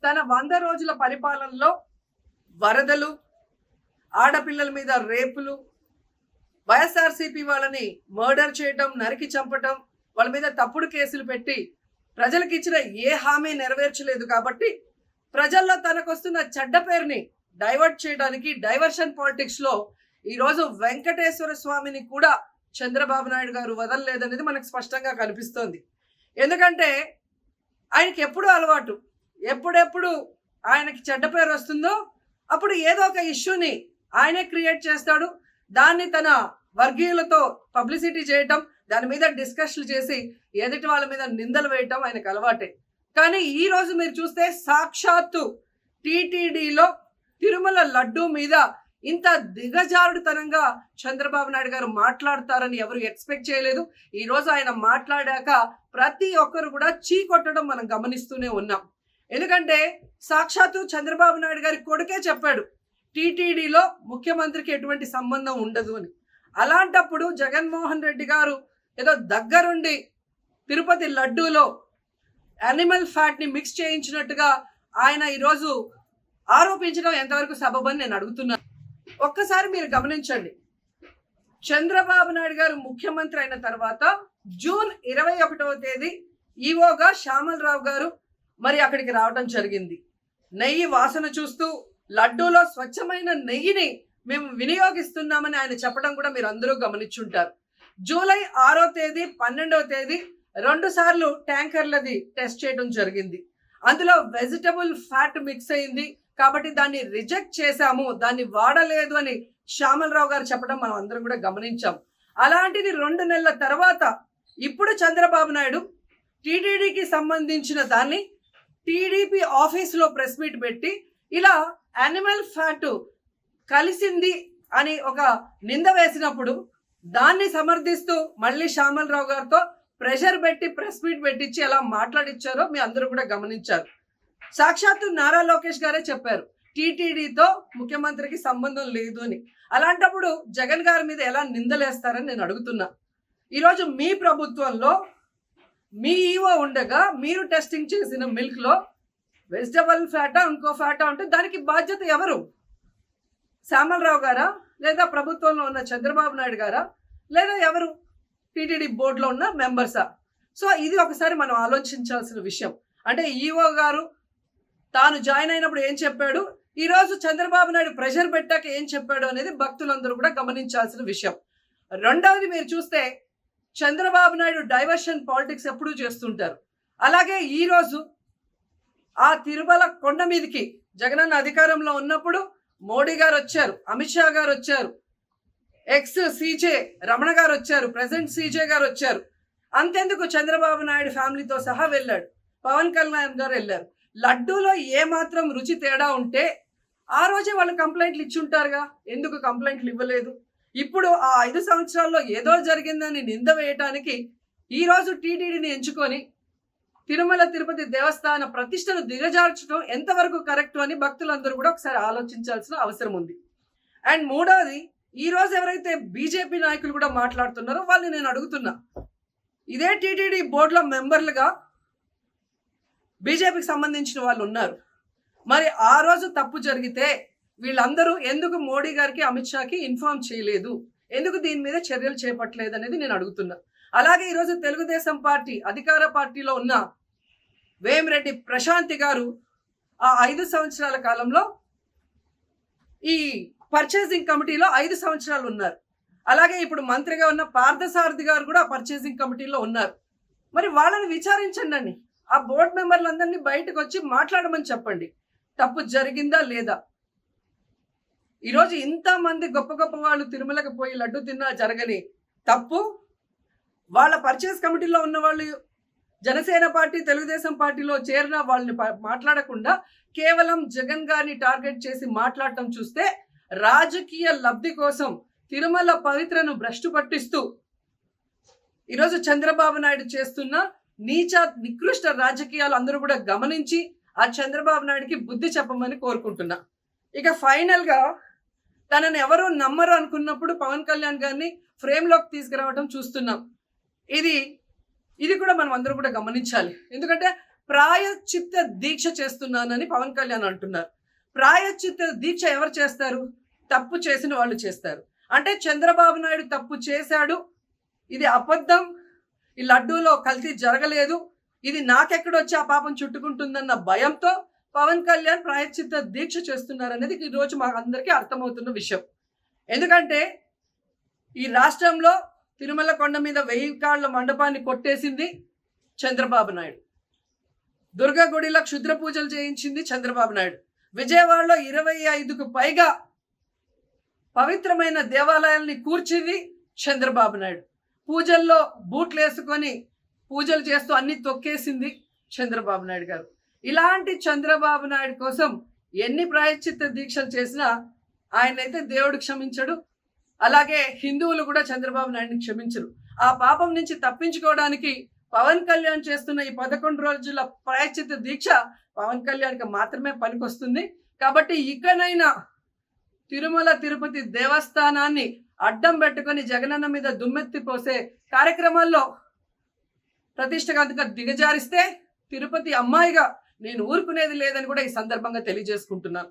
తన 100 రోజుల పరిపాలనలో వరదలు, ఆడపిల్లల మీద రేపులు, వైఎస్ఆర్సీపీ వాళ్ళని మర్డర్ చేయటం, నరికి చంపటం, వాళ్ళ మీద తప్పుడు కేసులు పెట్టి ప్రజలకు ఇచ్చిన ఏ హామీ నెరవేర్చలేదు. కాబట్టి ప్రజల్లో తనకు వస్తున్న చెడ్డ పేరుని డైవర్ట్ చేయడానికి డైవర్షన్ పాలిటిక్స్ లో ఈరోజు వెంకటేశ్వర స్వామిని కూడా చంద్రబాబు నాయుడు గారు వదలలేదనేది మనకు స్పష్టంగా కనిపిస్తోంది. ఎందుకంటే ఆయనకి ఎప్పుడూ అలవాటు, ఎప్పుడెప్పుడు ఆయనకి చెడ్డ పేరు వస్తుందో అప్పుడు ఏదో ఒక ఇష్యూని ఆయనే క్రియేట్ చేస్తాడు. దాన్ని తన వర్గీయులతో పబ్లిసిటీ చేయటం, దాని మీద డిస్కషన్లు చేసి ఎదుటి వాళ్ళ మీద నిందలు వేయటం ఆయనకు అలవాటే. కానీ ఈ రోజు మీరు చూస్తే సాక్షాత్తు టీటీడీలో తిరుమల లడ్డూ మీద ఇంత దిగజారుడుతనంగా చంద్రబాబు నాయుడు గారు మాట్లాడతారని ఎవరు ఎక్స్పెక్ట్ చేయలేదు. ఈ రోజు ఆయన మాట్లాడాక ప్రతి ఒక్కరు కూడా చీకొట్టడం మనం గమనిస్తూనే ఉన్నాం. ఎందుకంటే సాక్షాత్తు చంద్రబాబు నాయుడు గారి కొడుకే చెప్పాడు టీటీడీలో ముఖ్యమంత్రికి ఎటువంటి సంబంధం ఉండదు అని. అలాంటప్పుడు జగన్మోహన్ రెడ్డి గారు ఏదో దగ్గరుండి తిరుపతి లడ్డూలో యానిమల్ ఫ్యాట్ ని మిక్స్ చేయించినట్టుగా ఆయన ఈరోజు ఆరోపించడం ఎంతవరకు సబబని నేను అడుగుతున్నాను. ఒక్కసారి మీరు గమనించండి, చంద్రబాబు నాయుడు గారు ముఖ్యమంత్రి అయిన తర్వాత జూన్ 21వ తేదీ ఈవోగా శ్యామలరావు గారు మరి అక్కడికి రావడం జరిగింది. నెయ్యి వాసన చూస్తూ లడ్డూలో స్వచ్ఛమైన నెయ్యిని మేము వినియోగిస్తున్నామని ఆయన చెప్పడం కూడా మీరు అందరూ గమనించుంటారు. జూలై 6వ తేదీ 12వ తేదీ 2 సార్లు ట్యాంకర్లది టెస్ట్ చేయడం జరిగింది. అందులో వెజిటబుల్ ఫ్యాట్ మిక్స్ అయింది కాబట్టి దాన్ని రిజెక్ట్ చేశాము, దాన్ని వాడలేదు అని శ్యామలరావు గారు చెప్పడం మనం అందరం కూడా గమనించాం. అలాంటిది 2 నెలల తర్వాత ఇప్పుడు చంద్రబాబు నాయుడు టీటీడీకి సంబంధించిన దాన్ని టీడీపీ ఆఫీసులో ప్రెస్ మీట్ పెట్టి ఇలా యానిమల్ ఫ్యాట్ కలిసింది అని ఒక నింద వేసినప్పుడు దాన్ని సమర్థిస్తూ మళ్ళీ శ్యామలరావు గారితో ప్రెషర్ పెట్టి ప్రెస్ మీట్ పెట్టించి ఎలా మాట్లాడిచ్చారో మీ అందరూ కూడా గమనించారు. సాక్షాత్తు నారా లోకేష్ గారే చెప్పారు టీటీడీతో ముఖ్యమంత్రికి సంబంధం లేదు అని. అలాంటప్పుడు జగన్ గారి మీద ఎలా నిందలేస్తారని నేను అడుగుతున్నా. ఈరోజు మీ ప్రభుత్వంలో మీ ఈవో ఉండగా మీరు టెస్టింగ్ చేసిన మిల్క్ లో వెజిటబుల్ ఫ్యాటా ఇంకో ఫ్యాటా ఉంటే దానికి బాధ్యత ఎవరు? శ్యామలరావు గారా, లేదా ప్రభుత్వంలో ఉన్న చంద్రబాబు నాయుడు గారా, లేదా ఎవరు టీటీడీ బోర్డులో ఉన్న మెంబర్సా? సో ఇది ఒకసారి మనం ఆలోచించాల్సిన విషయం. అంటే ఈవో గారు తాను జాయిన్ అయినప్పుడు ఏం చెప్పాడు, ఈరోజు చంద్రబాబు నాయుడు ప్రెషర్ పెట్టాక ఏం చెప్పాడు అనేది భక్తులందరూ కూడా గమనించాల్సిన విషయం. రెండవది మీరు చూస్తే చంద్రబాబు నాయుడు డైవర్షన్ పాలిటిక్స్ ఎప్పుడూ చేస్తుంటారు. అలాగే ఈరోజు ఆ తిరుమల కొండ మీదకి జగనన్న అధికారంలో ఉన్నప్పుడు మోడీ గారు వచ్చారు, అమిత్ షా గారు వచ్చారు, ఎక్స్ సీజే రమణ గారు వచ్చారు, ప్రెసెంట్ సీజే గారు వచ్చారు. అంతెందుకు చంద్రబాబు నాయుడు ఫ్యామిలీతో సహా వెళ్ళాడు, పవన్ కళ్యాణ్ గారు వెళ్ళారు. లడ్డూలో ఏ మాత్రం రుచి తేడా ఉంటే ఆ రోజే వాళ్ళు కంప్లైంట్లు ఇచ్చుంటారుగా, ఎందుకు కంప్లైంట్లు ఇవ్వలేదు? ఇప్పుడు ఆ 5 సంవత్సరాల్లో ఏదో జరిగిందని నింద వేయటానికి ఈరోజు టీటీడీని ఎంచుకొని తిరుమల తిరుపతి దేవస్థాన ప్రతిష్టను దిగజార్చడం ఎంతవరకు కరెక్ట్ అని భక్తులందరూ కూడా ఒకసారి ఆలోచించాల్సిన అవసరం ఉంది. అండ్ మూడవది, ఈరోజు ఎవరైతే బీజేపీ నాయకులు కూడా మాట్లాడుతున్నారో వాళ్ళని నేను అడుగుతున్నా, ఇదే టీటీడీ బోర్డులో మెంబర్లుగా బీజేపీకి సంబంధించిన వాళ్ళు ఉన్నారు. మరి ఆ రోజు తప్పు జరిగితే వీళ్ళందరూ ఎందుకు మోడీ గారికి అమిత్ షాకి ఇన్ఫార్మ్ చేయలేదు, ఎందుకు దీని మీద చర్యలు చేపట్టలేదు అనేది నేను అడుగుతున్నా. అలాగే ఈరోజు తెలుగుదేశం పార్టీ అధికార పార్టీలో ఉన్న వేమిరెడ్డి ప్రశాంతి గారు ఆ 5 సంవత్సరాల కాలంలో ఈ పర్చేసింగ్ కమిటీలో 5 సంవత్సరాలు ఉన్నారు. అలాగే ఇప్పుడు మంత్రిగా ఉన్న పార్థసారథి గారు కూడా పర్చేసింగ్ కమిటీలో ఉన్నారు. మరి వాళ్ళని విచారించండి, ఆ బోర్డు మెంబర్లందరినీ బయటకు వచ్చి మాట్లాడమని చెప్పండి, తప్పు జరిగిందా లేదా. ఈరోజు ఇంతమంది గొప్ప గొప్ప వాళ్ళు తిరుమలకు పోయి లడ్డు తిన్నా జరగని తప్పు వాళ్ళ పర్చేస్ కమిటీలో ఉన్న వాళ్ళు జనసేన పార్టీ తెలుగుదేశం పార్టీలో చేరిన వాళ్ళని మాట్లాడకుండా కేవలం జగన్ గారిని టార్గెట్ చేసి మాట్లాడటం చూస్తే రాజకీయ లబ్ధి కోసం తిరుమల పవిత్రను భ్రష్టు పట్టిస్తూ ఈరోజు చంద్రబాబు నాయుడు చేస్తున్న నీచ నికృష్ట రాజకీయాలు అందరూ కూడా గమనించి ఆ చంద్రబాబు నాయుడికి బుద్ధి చెప్పమని కోరుకుంటున్నా. ఇక ఫైనల్ గా తనని ఎవరు నమ్మరు అనుకున్నప్పుడు పవన్ కళ్యాణ్ గారిని ఫ్రేమ్లోకి తీసుకురావడం చూస్తున్నాం. ఇది కూడా మనం అందరూ కూడా గమనించాలి. ఎందుకంటే ప్రాయశ్చిత్త దీక్ష చేస్తున్నానని పవన్ కళ్యాణ్ అంటున్నారు. ప్రాయశ్చిత్త దీక్ష ఎవరు చేస్తారు? తప్పు చేసిన వాళ్ళు చేస్తారు. అంటే చంద్రబాబు నాయుడు తప్పు చేశాడు, ఇది అబద్ధం, ఈ లడ్డూలో కల్తీ జరగలేదు, ఇది నాకెక్కడొచ్చి ఆ పాపం చుట్టుకుంటుందన్న భయంతో పవన్ కళ్యాణ్ ప్రాయశ్చిత్త దీక్ష చేస్తున్నారనేది ఈరోజు మా అందరికీ అర్థమవుతున్న విషయం. ఎందుకంటే ఈ రాష్ట్రంలో తిరుమల కొండ మీద 1000 కాళ్ళ మండపాన్ని కొట్టేసింది చంద్రబాబు నాయుడు. దుర్గా గుడిలో క్షుద్ర పూజలు చేయించింది చంద్రబాబు నాయుడు. విజయవాడలో 25కు పైగా పవిత్రమైన దేవాలయాల్ని కూర్చింది చంద్రబాబు నాయుడు. పూజల్లో బూట్లు వేసుకొని పూజలు చేస్తూ అన్ని తొక్కేసింది చంద్రబాబు నాయుడు గారు. ఇలాంటి చంద్రబాబు నాయుడు కోసం ఎన్ని ప్రాయశ్చిత్త దీక్షలు చేసినా ఆయనైతే దేవుడు క్షమించడు. అలాగే హిందువులు కూడా చంద్రబాబు నాయుడిని క్షమించరు. ఆ పాపం నుంచి తప్పించుకోవడానికి పవన్ కళ్యాణ్ చేస్తున్న ఈ 11 రోజుల ప్రాయశ్చిత్త దీక్ష పవన్ కళ్యాణ్కి మాత్రమే పనికొస్తుంది. కాబట్టి ఇకనైనా తిరుమల తిరుపతి దేవస్థానాన్ని అడ్డం పెట్టుకొని జగనన్న మీద దుమ్మెత్తి పోసే కార్యక్రమాల్లో ప్రతిష్టగా దిగజారిస్తే తిరుపతి అమ్మాయిగా నేను ఊరుకునేది లేదని కూడా ఈ సందర్భంగా తెలియజేసుకుంటున్నాను.